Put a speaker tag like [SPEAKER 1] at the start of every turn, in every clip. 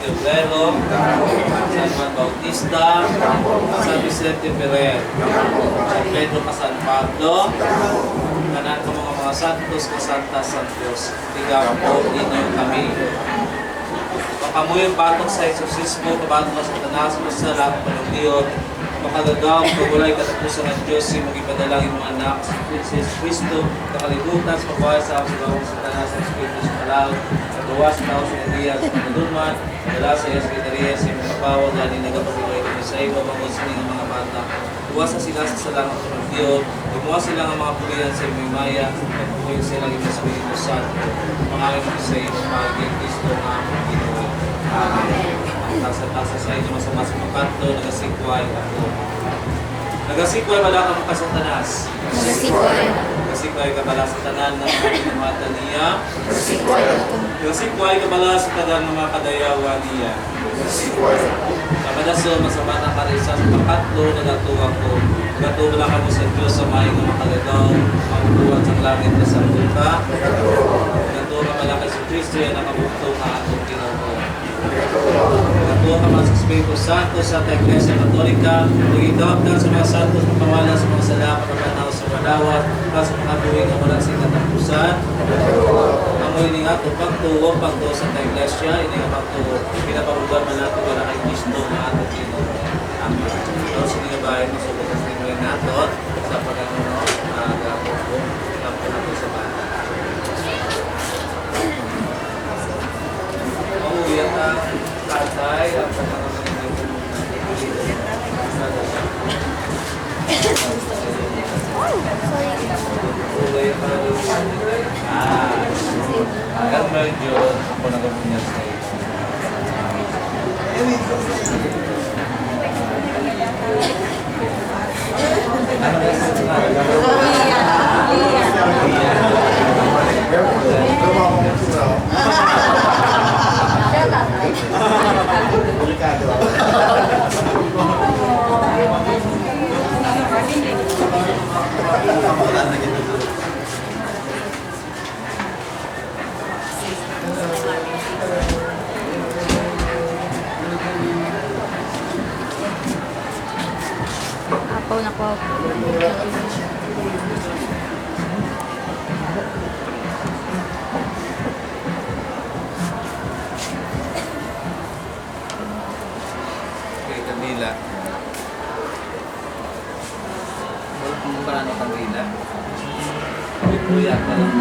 [SPEAKER 1] Obrero, San Juan Bautista, San Vicente Ferrer, San Pedro San Pablo, tanan ko mga santos, kasantas sa Diyos, tigang po ninyo kami. Pakamuyo batok sa eksorsismo, kabatok sa Satanas, masalang panundiyon, makagagaw, pagulay katapusan ng Diyos, yung ipadalangin mga anak, si Cristo, kakalibutan sa pagwawal sa pagawang Satanas, sa Espiritu sa Palau, paggawas na ako sa Maria, sa Panaluman, dala sa Iyas Kitariya, sa mga kapawag, gani nagapagulay kami sa iyo, pagawang sa mga bata, iwas na sila sa salangang panundiyon, gumawa sila ng mga pulihan sa imong maya, pagpupuyo sila ng Espiritu Santo, pangangin mo sa iyo, pagiging Cristo na among Ginoo. Amen. Tasa sa inyo masama sa pagkanto, nagasikway ako. Nagasikway wala ka mga Satanas. Nagasikway ka pala sa tanan ng mga mata niya. Nagasikway ka pala sa tanan ng mga kadayawa niya. Kapadaso, masama ng karisa sa pagkanto, nagatuwa ko. Nagatuwa lang ako sa Diyos sa may mga kalagaw, ang buwan sa langit na sa lupa. Nagatuwa ka pala kay Kristo yan nakabukto na atong Ginoo. Nagatuwa ka man sa Espiritu Santo sa Iglesia Katolika, nagitawag ka sa mga santos, mapawalan sa mga sala, pagkatao sa malawat, sa mga tuwing na walang katapusan. Amoy ini nga ito, pagtuwa sa Iglesia, ini nga pagtuwa, pinaparugan man natin wala kay Kristo na atong Ginoo. Amen. Ito sa mga bahay, masubok ang tingin natin sa pagkakaroon natin sa bata. Mauwiyak ang tatay ang agar medyo ako nagabunya sa iyo.
[SPEAKER 2] Apaw na po.
[SPEAKER 1] Kay Camila. Kung paano Camila? Kuya ka lang.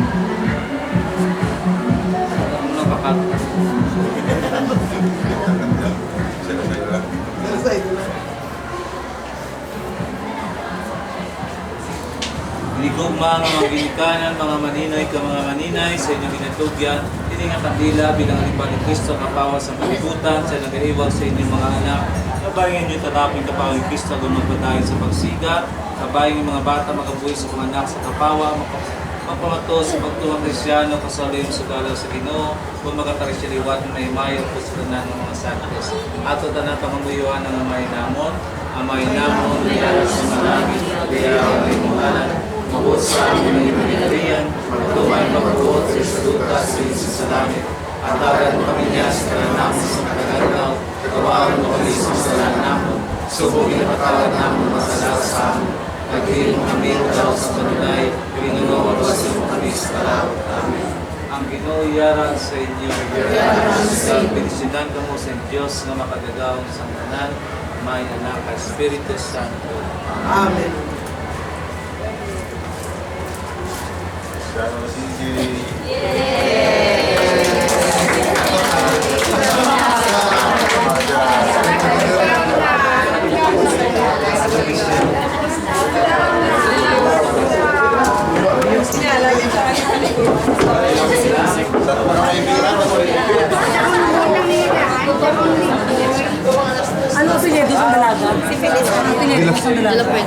[SPEAKER 1] Ang nakakata. Iligugma mga ginikanan, mga maninay ka mga maninay sa inyong ginatugyan, hindi nga kandila bilang alipad ni Kristo kapawa sa palibutan, sa nag-iwag sa inyong mga anak. Kabayan niyo tatapin kapawa ni Kristo kung magpatayin sa pagsiga. Kabayan yung mga bata magabuhi sa mga anak sa kapawa, magpamato sa pagtuwang Kristyano, kasalim sa galaw sa Ginoo, kung magkakarisiliwat na may mayo po sa tanan ng mga santos. Ato tanan pangambuyuan ng amay namon, niyara sa malagit, kaya ang limuhanan, mabot sa amin ng imanitarian, matumay mabuot sa salutas sa langit, at agad mo kami niya sa talanamon sa pagkagalaw, kawawan mo kami sa salan namon, subugin ang patawad namon masalaw sa amin, naghihin mo kami daw sa panulay, pinunawag sa mo kami sa talawag. Amen. Ang Ginoo yaran sa inyo, sa pinisidan ka mo sa Diyos na makagagawang sa tanan, may anak at Espiritu Santo.
[SPEAKER 3] Amen.
[SPEAKER 2] Ano si Lady sa dalaga? Si Phyllis. Phyllis sa dalaga.